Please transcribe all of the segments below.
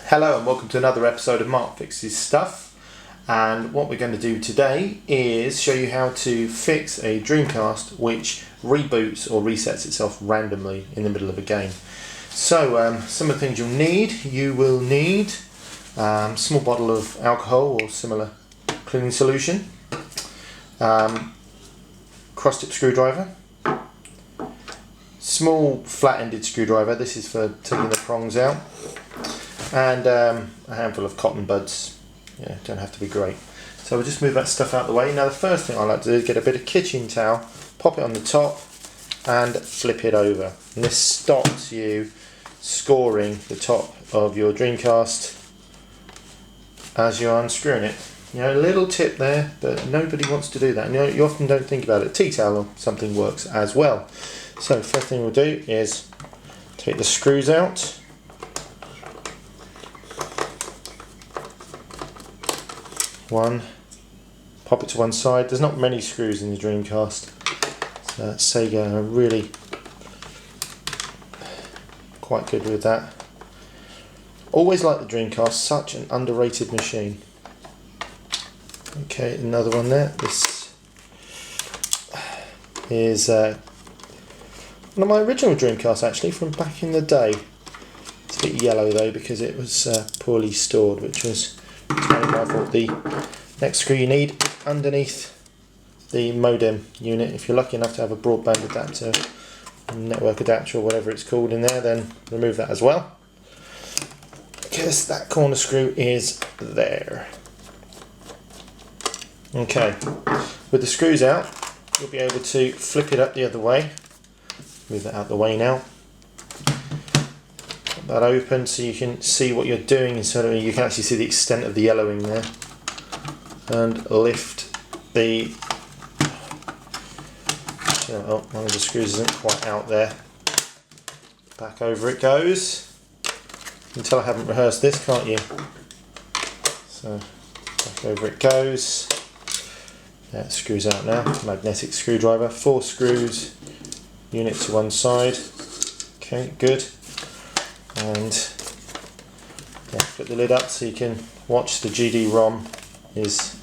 Hello and welcome to another episode of Mark Fixes Stuff, and what we're going to do today is show you how to fix a Dreamcast which reboots or resets itself randomly in the middle of a game. So some of the things you will need a small bottle of alcohol or similar cleaning solution, cross-tip screwdriver, small flat-ended screwdriver, this is for taking the prongs out, and a handful of cotton buds. Don't have to be great. So we'll just move that stuff out of the way. Now the first thing I like to do is get a bit of kitchen towel, pop it on the top and flip it over, and this stops you scoring the top of your Dreamcast as you're unscrewing it. A little tip there, but nobody wants to do that, and you often don't think about it. Tea towel or something works as well. So first thing we'll do is take the screws out. One, pop it to one side. There's not many screws in the Dreamcast, so Sega are really quite good with that. Always like the Dreamcast, such an underrated machine. Okay, another one there. This is one of my original Dreamcasts actually, from back in the day. It's a bit yellow though because it was poorly stored, which was kind of my fault. The next screw you need is underneath the modem unit. If you're lucky enough to have a broadband adapter, network adapter or whatever it's called in there, then remove that as well, because that corner screw is there. Okay, with the screws out you'll be able to flip it up the other way. Move that out of the way now. Put that open so you can see what you're doing, so you can actually see the extent of the yellowing there. And lift the... oh, one of the screws isn't quite out there. Back over it goes. You can tell I haven't rehearsed this, can't you? So, back over it goes. That screws out now. Magnetic screwdriver. 4 screws. Unit to one side. Okay, good. And flip the lid up so you can watch the GD-ROM is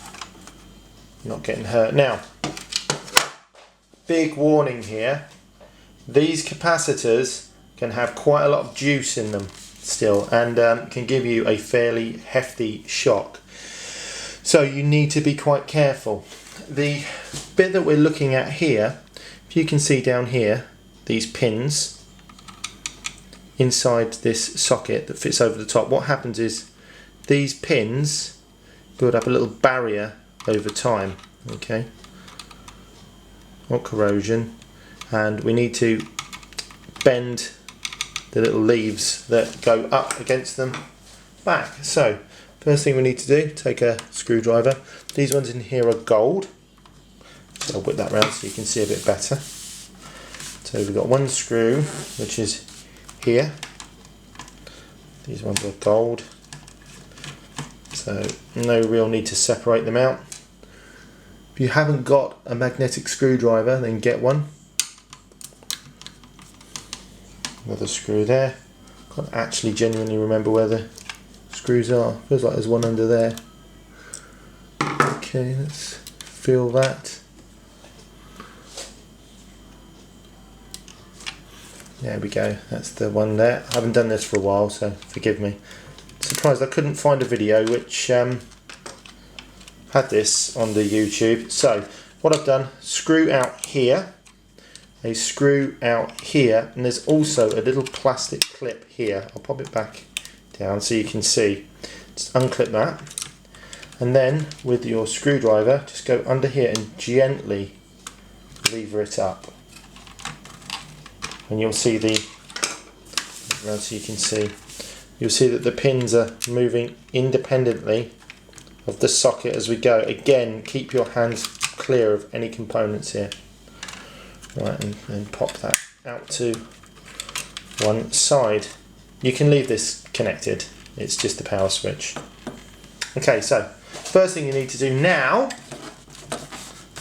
not getting hurt. Now, big warning here. These capacitors can have quite a lot of juice in them still, and can give you a fairly hefty shock. So you need to be quite careful. The bit that we're looking at here, if you can see down here, these pins inside this socket that fits over the top, what happens is these pins build up a little barrier over time, okay, or corrosion, and we need to bend the little leaves that go up against them back. So first thing we need to do, take a screwdriver. These ones in here are gold, so I'll whip that round so you can see a bit better. So we've got one screw which is here. These ones are gold, so no real need to separate them out. If you haven't got a magnetic screwdriver, then get one. Another screw there. Can't actually genuinely remember where the screws are. Feels like there's one under there. Okay, let's feel that. There we go, that's the one there. I haven't done this for a while, so forgive me. Surprised I couldn't find a video which had this on the YouTube. So what I've done, screw out here, a screw out here, and there's also a little plastic clip here. I'll pop it back down so you can see. Just unclip that, and then with your screwdriver just go under here and gently lever it up, and you'll see the, so you can see, you'll see that the pins are moving independently of the socket as we go. Again, keep your hands clear of any components here. Right, and pop that out to one side. You can leave this connected, it's just a power switch. Okay, so first thing you need to do now,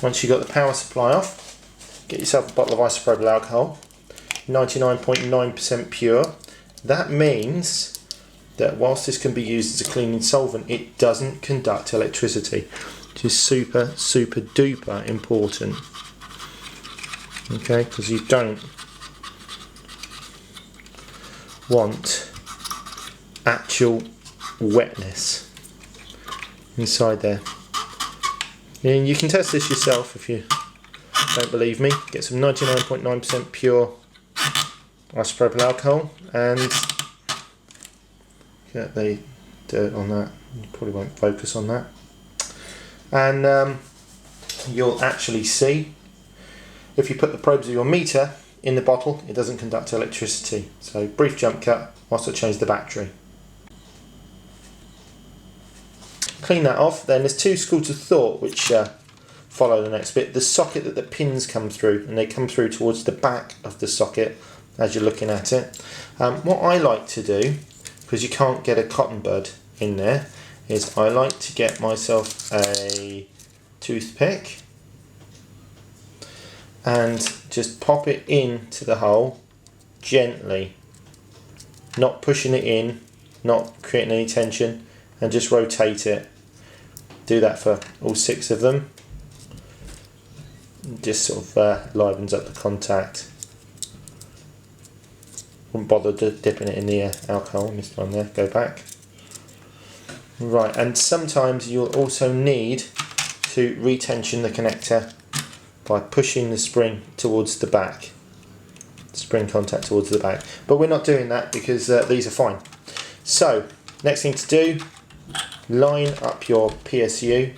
once you've got the power supply off, get yourself a bottle of isopropyl alcohol, 99.9% pure. That means that whilst this can be used as a cleaning solvent, it doesn't conduct electricity, which is super duper important. Okay, because you don't want actual wetness inside there. And you can test this yourself if you don't believe me. Get some 99.9% pure isopropyl alcohol and get the dirt on that. You probably won't focus on that. And you'll actually see if you put the probes of your meter in the bottle, it doesn't conduct electricity. So brief jump cut whilst I change the battery. Clean that off. Then there's two schools of thought which follow the next bit. The socket that the pins come through, and they come through towards the back of the socket as you're looking at it. What I like to do, because you can't get a cotton bud in there, is I like to get myself a toothpick and just pop it into the hole gently, not pushing it in, not creating any tension, and just rotate it. Do that for all 6 of them. Just sort of livens up the contact. Wouldn't bother dipping it in the alcohol this time there, go back. Right, and sometimes you'll also need to retension the connector by pushing the spring towards the back. Spring contact towards the back. But we're not doing that because these are fine. So, next thing to do, line up your PSU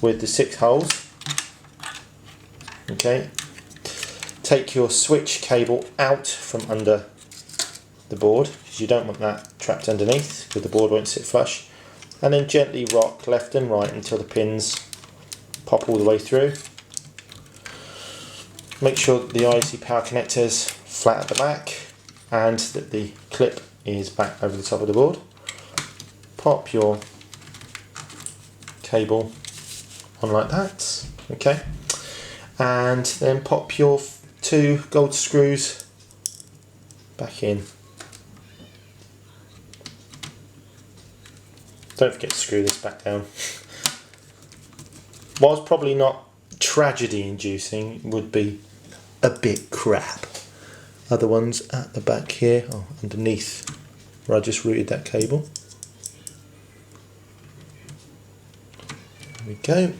with the 6 holes. Okay. Take your switch cable out from under the board, because you don't want that trapped underneath, because the board won't sit flush. And then gently rock left and right until the pins pop all the way through. Make sure that the IC power connector is flat at the back and that the clip is back over the top of the board. Pop your cable on like that, okay, and then pop your 2 gold screws back in. Don't forget to screw this back down. Whilst probably not tragedy inducing, would be a bit crap. Other ones at the back here, underneath where I just routed that cable. There we go.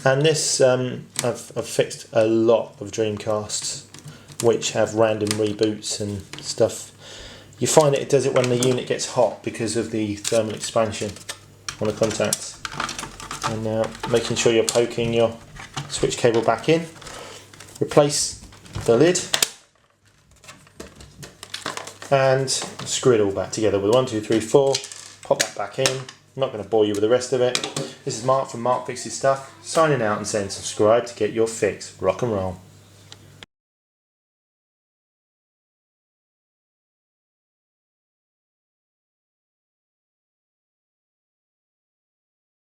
And this, I've fixed a lot of Dreamcasts which have random reboots and stuff. You find that it does it when the unit gets hot because of the thermal expansion on the contacts. And now making sure you're poking your switch cable back in. Replace the lid and screw it all back together with 1, 2, 3, 4. Pop that back in. I'm not going to bore you with the rest of it. This is Mark from Mark Fixes Stuff, signing out and saying subscribe to get your fix. Rock and roll.